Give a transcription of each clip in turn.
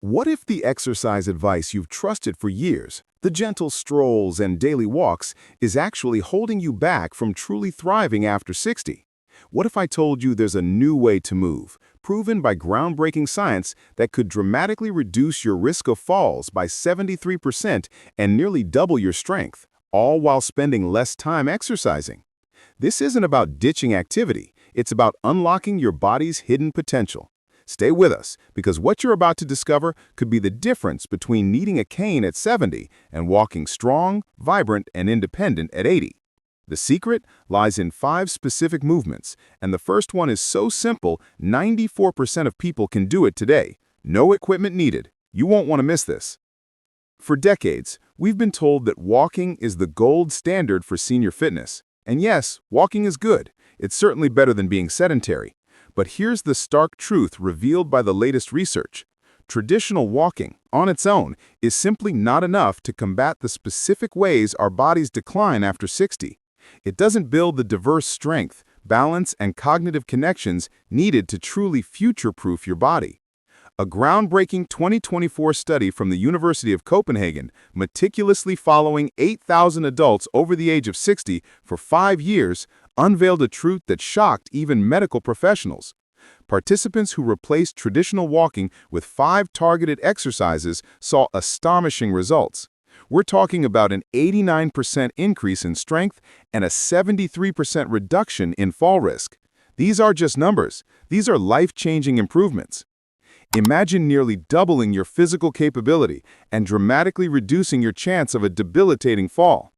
What if the exercise advice you've trusted for years, the gentle strolls and daily walks, is actually holding you back from truly thriving after 60? What if I told you there's a new way to move, proven by groundbreaking science that could dramatically reduce your risk of falls by 73% and nearly double your strength, all while spending less time exercising? This isn't about ditching activity, it's about unlocking your body's hidden potential. Stay with us, because what you're about to discover could be the difference between needing a cane at 70 and walking strong, vibrant, and independent at 80. The secret lies in 5 specific movements, and the first one is so simple, 94% of people can do it today. No equipment needed. You won't want to miss this. For decades, we've been told that walking is the gold standard for senior fitness. And yes, walking is good. It's certainly better than being sedentary. But here's the stark truth revealed by the latest research. Traditional walking, on its own, is simply not enough to combat the specific ways our bodies decline after 60. It doesn't build the diverse strength, balance, and cognitive connections needed to truly future-proof your body. A groundbreaking 2024 study from the University of Copenhagen, meticulously following 8,000 adults over the age of 60 for 5 years, unveiled a truth that shocked even medical professionals. Participants who replaced traditional walking with 5 targeted exercises saw astonishing results. We're talking about an 89% increase in strength and a 73% reduction in fall risk. These are just numbers. These are life-changing improvements. Imagine nearly doubling your physical capability and dramatically reducing your chance of a debilitating fall.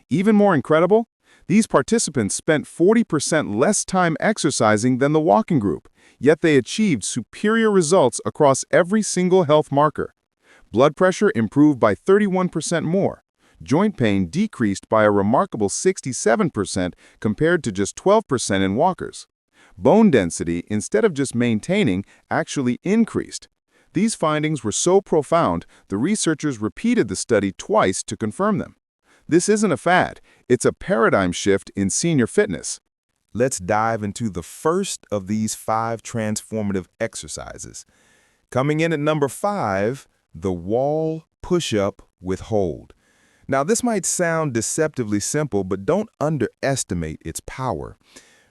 Even more incredible, these participants spent 40% less time exercising than the walking group, yet they achieved superior results across every single health marker. Blood pressure improved by 31% more. Joint pain decreased by a remarkable 67% compared to just 12% in walkers. Bone density, instead of just maintaining, actually increased. These findings were so profound, the researchers repeated the study twice to confirm them. This isn't a fad, it's a paradigm shift in senior fitness. Let's dive into the first of these 5 transformative exercises. Coming in at number 5, the wall push-up with hold. Now, this might sound deceptively simple, but don't underestimate its power.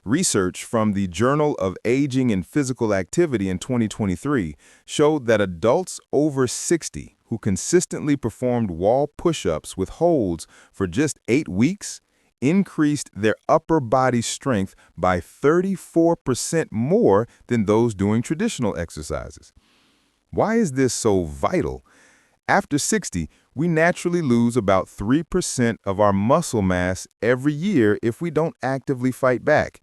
Research from the Journal of Aging and Physical Activity in 2023 showed that adults over 60 who consistently performed wall push-ups with holds for just 8 weeks increased their upper body strength by 34% more than those doing traditional exercises. Why is this so vital? After 60, we naturally lose about 3% of our muscle mass every year if we don't actively fight back.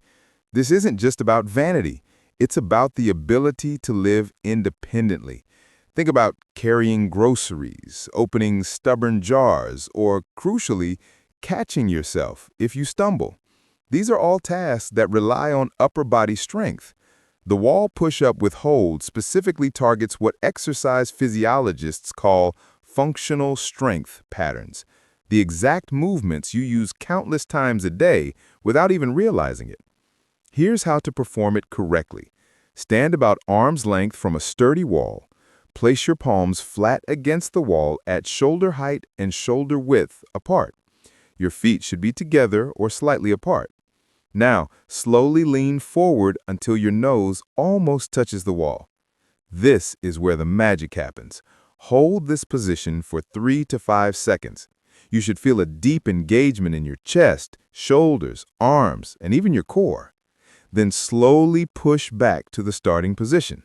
This isn't just about vanity. It's about the ability to live independently. Think about carrying groceries, opening stubborn jars, or, crucially, catching yourself if you stumble. These are all tasks that rely on upper body strength. The wall push-up with hold specifically targets what exercise physiologists call functional strength patterns, the exact movements you use countless times a day without even realizing it. Here's how to perform it correctly. Stand about arm's length from a sturdy wall. Place your palms flat against the wall at shoulder height and shoulder width apart. Your feet should be together or slightly apart. Now, slowly lean forward until your nose almost touches the wall. This is where the magic happens. Hold this position for 3 to 5 seconds. You should feel a deep engagement in your chest, shoulders, arms, and even your core. Then slowly push back to the starting position.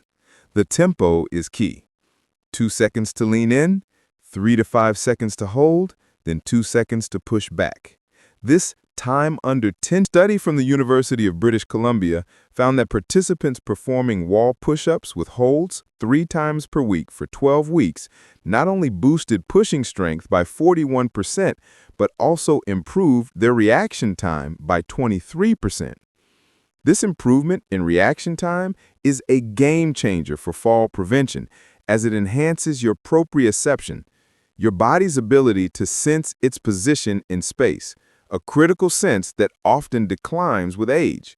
The tempo is key. 2 seconds to lean in, 3 to 5 seconds to hold, then 2 seconds to push back. This time under 10 study from the University of British Columbia found that participants performing wall push-ups with holds 3 times per week for 12 weeks not only boosted pushing strength by 41%, but also improved their reaction time by 23%. This improvement in reaction time is a game changer for fall prevention, as it enhances your proprioception, your body's ability to sense its position in space, a critical sense that often declines with age.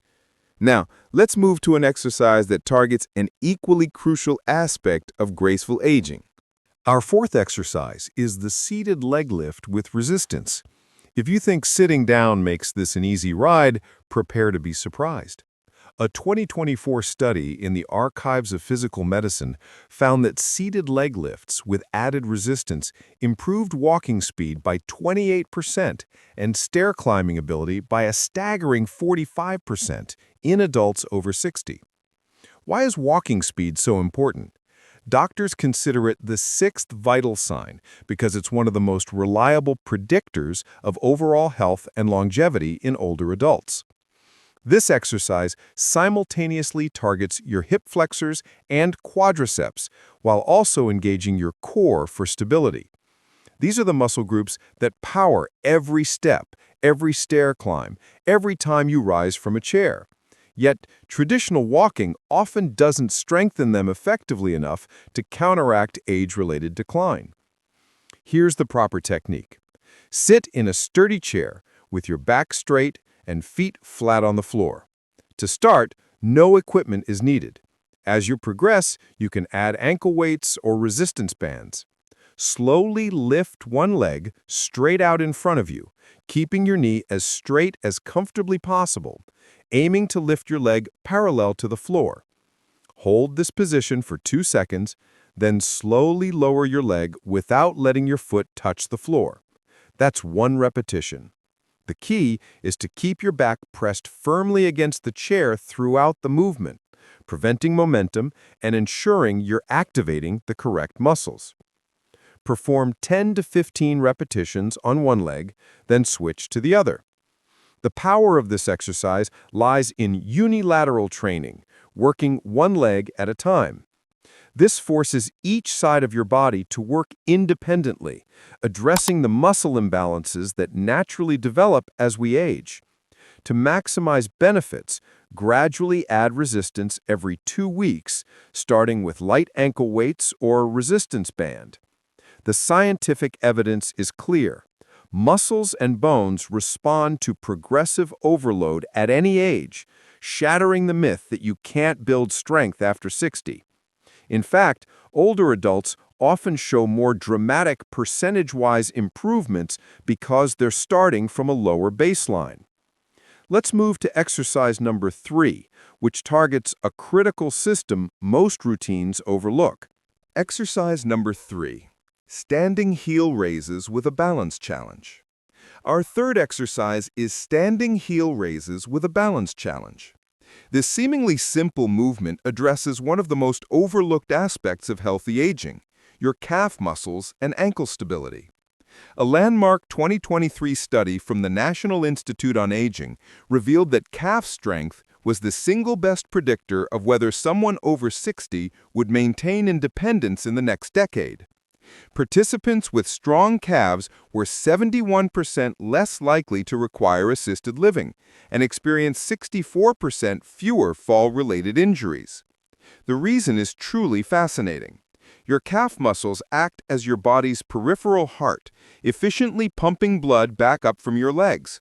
Now, let's move to an exercise that targets an equally crucial aspect of graceful aging. Our fourth exercise is the seated leg lift with resistance. If you think sitting down makes this an easy ride, prepare to be surprised. A 2024 study in the Archives of Physical Medicine found that seated leg lifts with added resistance improved walking speed by 28% and stair climbing ability by a staggering 45% in adults over 60. Why is walking speed so important? Doctors consider it the sixth vital sign because it's one of the most reliable predictors of overall health and longevity in older adults. This exercise simultaneously targets your hip flexors and quadriceps while also engaging your core for stability. These are the muscle groups that power every step, every stair climb, every time you rise from a chair. Yet, traditional walking often doesn't strengthen them effectively enough to counteract age-related decline. Here's the proper technique. Sit in a sturdy chair with your back straight and feet flat on the floor. To start, no equipment is needed. As you progress, you can add ankle weights or resistance bands. Slowly lift one leg straight out in front of you, keeping your knee as straight as comfortably possible, aiming to lift your leg parallel to the floor. Hold this position for 2 seconds, then slowly lower your leg without letting your foot touch the floor. That's 1 repetition. The key is to keep your back pressed firmly against the chair throughout the movement, preventing momentum and ensuring you're activating the correct muscles. Perform 10 to 15 repetitions on one leg, then switch to the other. The power of this exercise lies in unilateral training, working one leg at a time. This forces each side of your body to work independently, addressing the muscle imbalances that naturally develop as we age. To maximize benefits, gradually add resistance every 2 weeks, starting with light ankle weights or resistance band. The scientific evidence is clear. Muscles and bones respond to progressive overload at any age, shattering the myth that you can't build strength after 60. In fact, older adults often show more dramatic percentage-wise improvements because they're starting from a lower baseline. Let's move to exercise number 3, which targets a critical system most routines overlook. Exercise number 3. Standing heel raises with a balance challenge. Our third exercise is standing heel raises with a balance challenge. This seemingly simple movement addresses one of the most overlooked aspects of healthy aging, your calf muscles and ankle stability. A landmark 2023 study from the National Institute on Aging revealed that calf strength was the single best predictor of whether someone over 60 would maintain independence in the next decade. Participants with strong calves were 71% less likely to require assisted living and experienced 64% fewer fall-related injuries. The reason is truly fascinating. Your calf muscles act as your body's peripheral heart, efficiently pumping blood back up from your legs.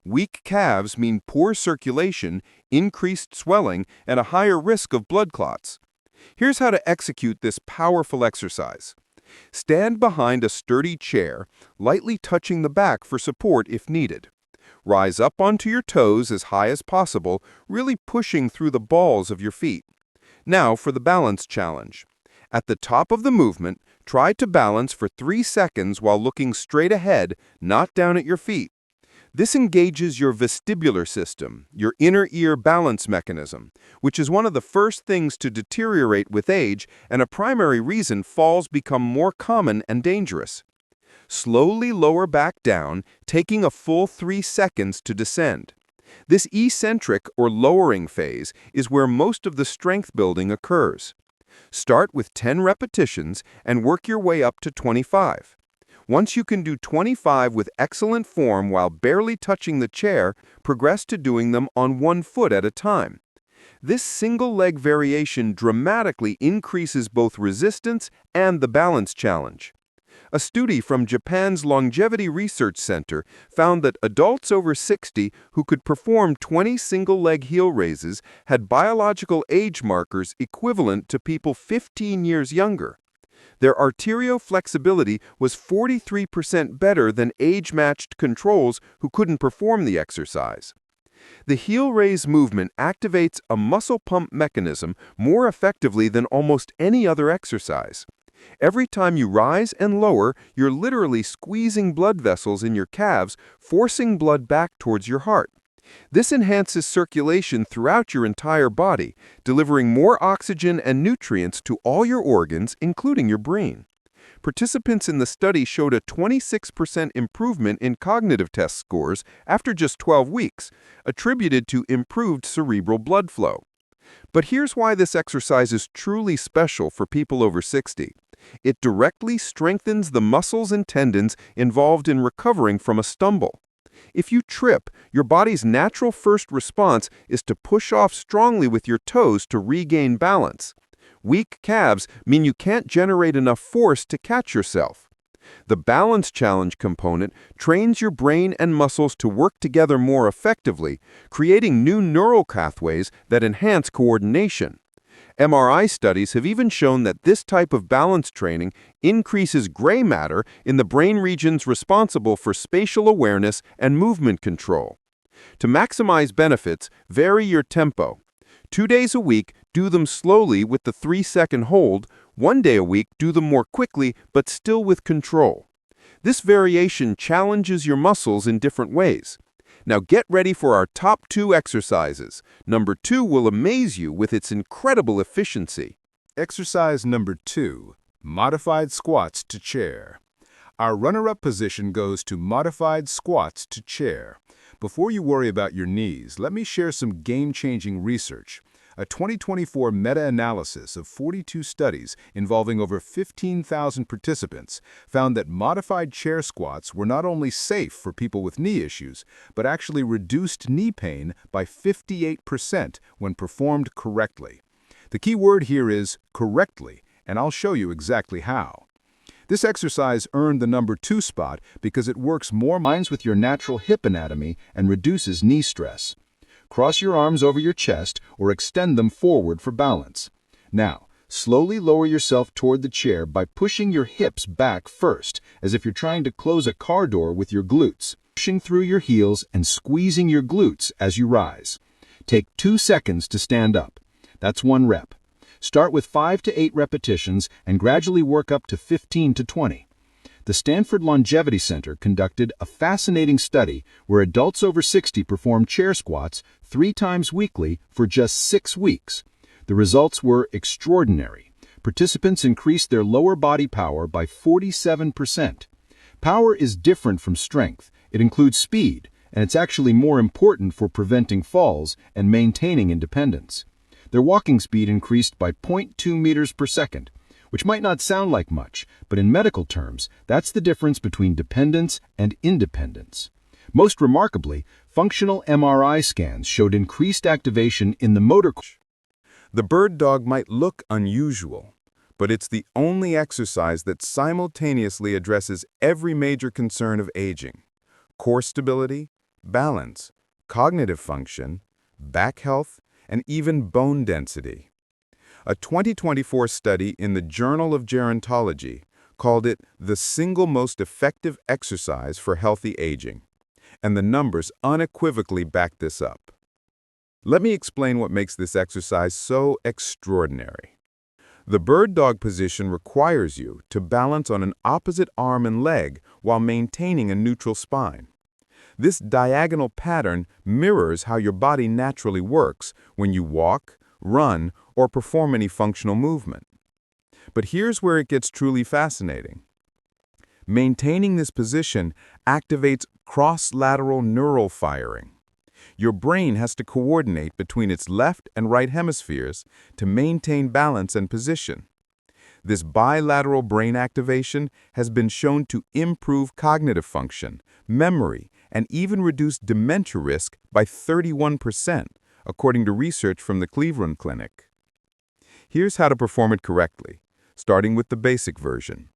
Weak calves mean poor circulation, increased swelling, and a higher risk of blood clots. Here's how to execute this powerful exercise. Stand behind a sturdy chair, lightly touching the back for support if needed. Rise up onto your toes as high as possible, really pushing through the balls of your feet. Now for the balance challenge. At the top of the movement, try to balance for 3 seconds while looking straight ahead, not down at your feet. This engages your vestibular system, your inner ear balance mechanism, which is one of the first things to deteriorate with age and a primary reason falls become more common and dangerous. Slowly lower back down, taking a full 3 seconds to descend. This eccentric or lowering phase is where most of the strength building occurs. Start with 10 repetitions and work your way up to 25. Once you can do 25 with excellent form while barely touching the chair, progress to doing them on 1 foot at a time. This single leg variation dramatically increases both resistance and the balance challenge. A study from Japan's Longevity Research Center found that adults over 60 who could perform 20 single-leg heel raises had biological age markers equivalent to people 15 years younger. Their arterial flexibility was 43% better than age-matched controls who couldn't perform the exercise. The heel raise movement activates a muscle pump mechanism more effectively than almost any other exercise. Every time you rise and lower, you're literally squeezing blood vessels in your calves, forcing blood back towards your heart. This enhances circulation throughout your entire body, delivering more oxygen and nutrients to all your organs, including your brain. Participants in the study showed a 26% improvement in cognitive test scores after just 12 weeks, attributed to improved cerebral blood flow. But here's why this exercise is truly special for people over 60. It directly strengthens the muscles and tendons involved in recovering from a stumble. If you trip, your body's natural first response is to push off strongly with your toes to regain balance. Weak calves mean you can't generate enough force to catch yourself. The balance challenge component trains your brain and muscles to work together more effectively, creating new neural pathways that enhance coordination. MRI studies have even shown that this type of balance training increases gray matter in the brain regions responsible for spatial awareness and movement control. To maximize benefits, vary your tempo. 2 days a week, do them slowly with the 3-second hold. 1 day a week, do them more quickly, but still with control. This variation challenges your muscles in different ways. Now get ready for our top 2 exercises. Number 2 will amaze you with its incredible efficiency. Exercise number 2, modified squats to chair. Our runner-up position goes to modified squats to chair. Before you worry about your knees, let me share some game-changing research. A 2024 meta-analysis of 42 studies involving over 15,000 participants found that modified chair squats were not only safe for people with knee issues, but actually reduced knee pain by 58% when performed correctly. The key word here is correctly, and I'll show you exactly how. This exercise earned the number 2 spot because it works more lines with your natural hip anatomy and reduces knee stress. Cross your arms over your chest or extend them forward for balance. Now, slowly lower yourself toward the chair by pushing your hips back first, as if you're trying to close a car door with your glutes, pushing through your heels and squeezing your glutes as you rise. Take 2 seconds to stand up. That's 1 rep. Start with 5 to 8 repetitions and gradually work up to 15 to 20. The Stanford Longevity Center conducted a fascinating study where adults over 60 performed chair squats 3 times weekly for just 6 weeks. The results were extraordinary. Participants increased their lower body power by 47%. Power is different from strength. It includes speed, and it's actually more important for preventing falls and maintaining independence. Their walking speed increased by 0.2 meters per second, which might not sound like much, but in medical terms, that's the difference between dependence and independence. Most remarkably, functional MRI scans showed increased activation in the motor cortex. The bird dog might look unusual, but it's the only exercise that simultaneously addresses every major concern of aging: core stability, balance, cognitive function, back health, and even bone density. A 2024 study in the Journal of Gerontology called it the single most effective exercise for healthy aging, and the numbers unequivocally back this up. Let me explain what makes this exercise so extraordinary. The bird dog position requires you to balance on an opposite arm and leg while maintaining a neutral spine. This diagonal pattern mirrors how your body naturally works when you walk, run, or perform any functional movement. But here's where it gets truly fascinating. Maintaining this position activates cross-lateral neural firing. Your brain has to coordinate between its left and right hemispheres to maintain balance and position. This bilateral brain activation has been shown to improve cognitive function, memory, and even reduce dementia risk by 31%, according to research from the Cleveland Clinic. Here's how to perform it correctly, starting with the basic version.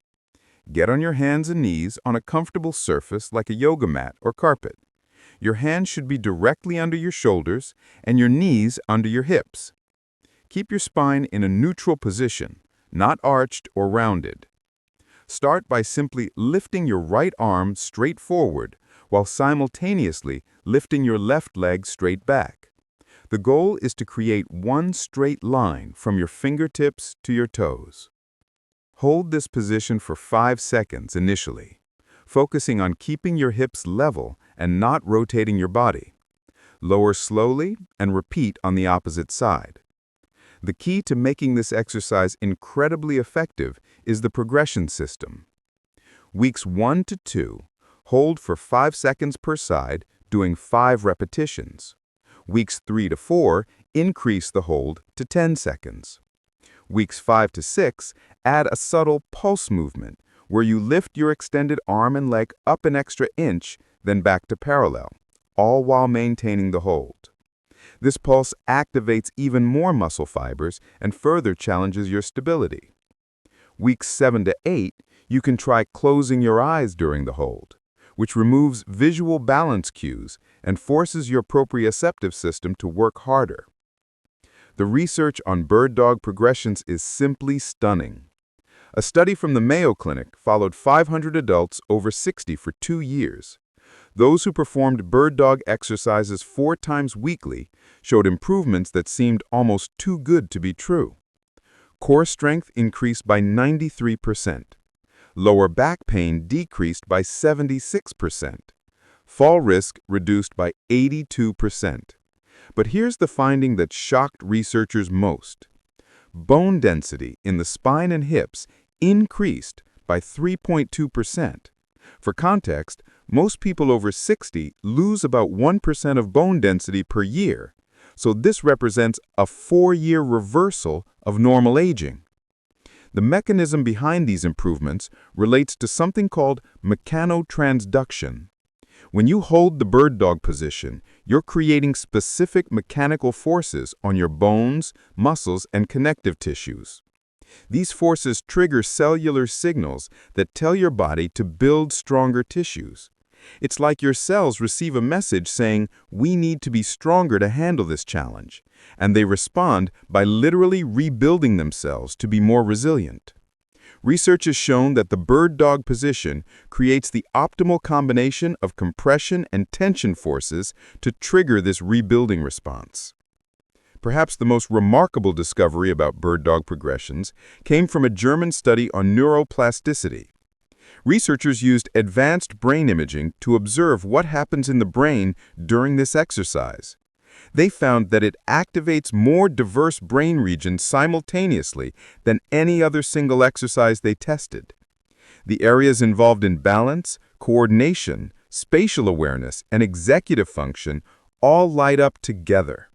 Get on your hands and knees on a comfortable surface like a yoga mat or carpet. Your hands should be directly under your shoulders and your knees under your hips. Keep your spine in a neutral position, not arched or rounded. Start by simply lifting your right arm straight forward while simultaneously lifting your left leg straight back. The goal is to create one straight line from your fingertips to your toes. Hold this position for 5 seconds initially, focusing on keeping your hips level and not rotating your body. Lower slowly and repeat on the opposite side. The key to making this exercise incredibly effective is the progression system. Weeks 1 to 2, hold for 5 seconds per side, doing 5 repetitions. Weeks 3 to 4, increase the hold to 10 seconds. Weeks 5 to 6, add a subtle pulse movement, where you lift your extended arm and leg up an extra inch, then back to parallel, all while maintaining the hold. This pulse activates even more muscle fibers and further challenges your stability. Weeks 7 to 8, you can try closing your eyes during the hold, which removes visual balance cues and forces your proprioceptive system to work harder. The research on bird dog progressions is simply stunning. A study from the Mayo Clinic followed 500 adults over 60 for 2 years. Those who performed bird dog exercises 4 times weekly showed improvements that seemed almost too good to be true. Core strength increased by 93%. Lower back pain decreased by 76%. Fall risk reduced by 82%. But here's the finding that shocked researchers most. Bone density in the spine and hips increased by 3.2%. For context, most people over 60 lose about 1% of bone density per year, so this represents a 4-year reversal of normal aging. The mechanism behind these improvements relates to something called mechanotransduction. When you hold the bird dog position, you're creating specific mechanical forces on your bones, muscles, and connective tissues. These forces trigger cellular signals that tell your body to build stronger tissues. It's like your cells receive a message saying, "We need to be stronger to handle this challenge," and they respond by literally rebuilding themselves to be more resilient. Research has shown that the bird dog position creates the optimal combination of compression and tension forces to trigger this rebuilding response. Perhaps the most remarkable discovery about bird dog progressions came from a German study on neuroplasticity. Researchers used advanced brain imaging to observe what happens in the brain during this exercise. They found that it activates more diverse brain regions simultaneously than any other single exercise they tested. The areas involved in balance, coordination, spatial awareness, and executive function all light up together.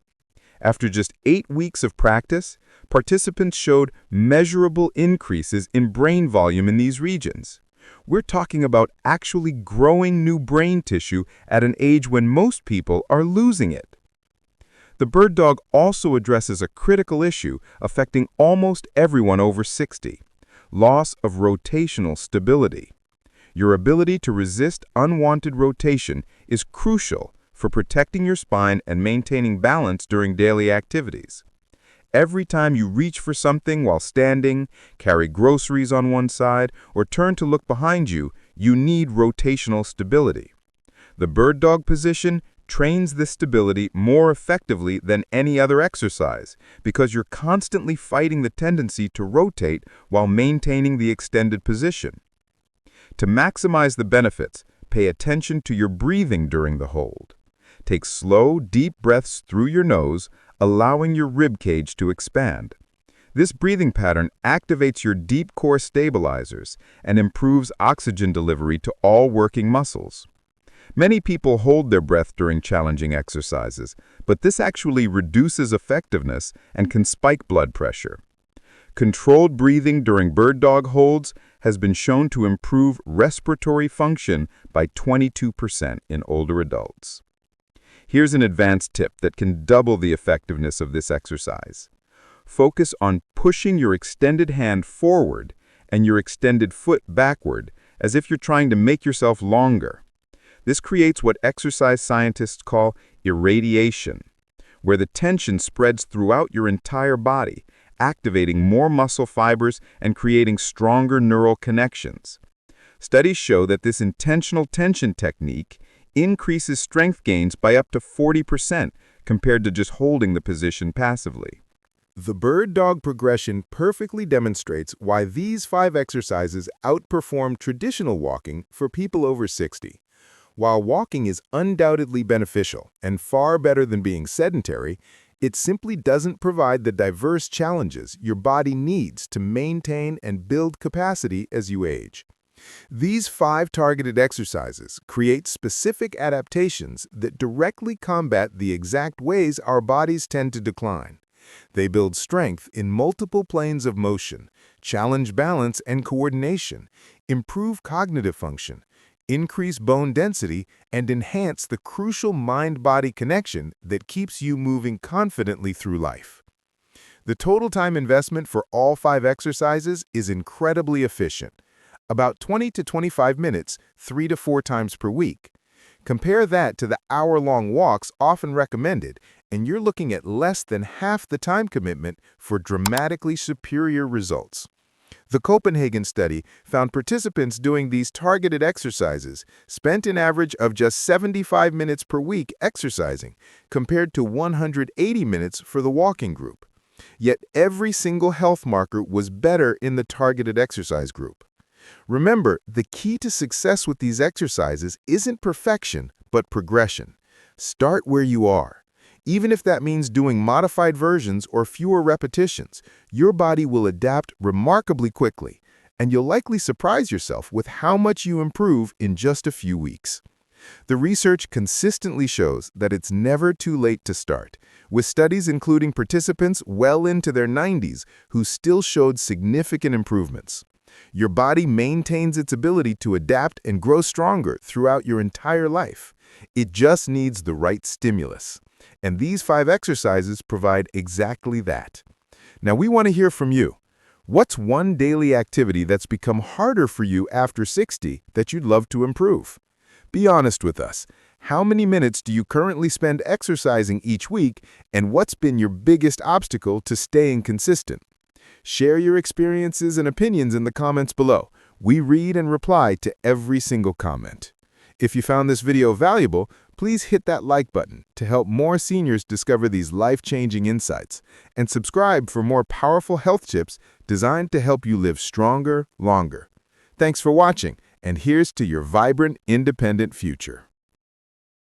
After just 8 weeks of practice, participants showed measurable increases in brain volume in these regions. We're talking about actually growing new brain tissue at an age when most people are losing it. The bird dog also addresses a critical issue affecting almost everyone over 60, loss of rotational stability. Your ability to resist unwanted rotation is crucial for protecting your spine and maintaining balance during daily activities. Every time you reach for something while standing, carry groceries on one side, or turn to look behind you, you need rotational stability. The bird dog position trains this stability more effectively than any other exercise because you're constantly fighting the tendency to rotate while maintaining the extended position. To maximize the benefits, pay attention to your breathing during the hold. Take slow, deep breaths through your nose, allowing your rib cage to expand. This breathing pattern activates your deep core stabilizers and improves oxygen delivery to all working muscles. Many people hold their breath during challenging exercises, but this actually reduces effectiveness and can spike blood pressure. Controlled breathing during bird dog holds has been shown to improve respiratory function by 22% in older adults. Here's an advanced tip that can double the effectiveness of this exercise. Focus on pushing your extended hand forward and your extended foot backward, as if you're trying to make yourself longer. This creates what exercise scientists call irradiation, where the tension spreads throughout your entire body, activating more muscle fibers and creating stronger neural connections. Studies show that this intentional tension technique increases strength gains by up to 40% compared to just holding the position passively. The bird-dog progression perfectly demonstrates why these 5 exercises outperform traditional walking for people over 60. While walking is undoubtedly beneficial and far better than being sedentary, it simply doesn't provide the diverse challenges your body needs to maintain and build capacity as you age. These 5 targeted exercises create specific adaptations that directly combat the exact ways our bodies tend to decline. They build strength in multiple planes of motion, challenge balance and coordination, improve cognitive function, increase bone density, and enhance the crucial mind-body connection that keeps you moving confidently through life. The total time investment for all 5 exercises is incredibly efficient, about 20 to 25 minutes, 3 to 4 times per week. Compare that to the hour-long walks often recommended, and you're looking at less than half the time commitment for dramatically superior results. The Copenhagen study found participants doing these targeted exercises spent an average of just 75 minutes per week exercising, compared to 180 minutes for the walking group. Yet every single health marker was better in the targeted exercise group. Remember, the key to success with these exercises isn't perfection, but progression. Start where you are. Even if that means doing modified versions or fewer repetitions, your body will adapt remarkably quickly, and you'll likely surprise yourself with how much you improve in just a few weeks. The research consistently shows that it's never too late to start, with studies including participants well into their 90s who still showed significant improvements. Your body maintains its ability to adapt and grow stronger throughout your entire life. It just needs the right stimulus. And these 5 exercises provide exactly that. Now, we want to hear from you. What's one daily activity that's become harder for you after 60 that you'd love to improve? Be honest with us. How many minutes do you currently spend exercising each week, and what's been your biggest obstacle to staying consistent? Share your experiences and opinions in the comments below. We read and reply to every single comment. If you found this video valuable, please hit that like button to help more seniors discover these life-changing insights, and subscribe for more powerful health tips designed to help you live stronger, longer. Thanks for watching, and here's to your vibrant, independent future.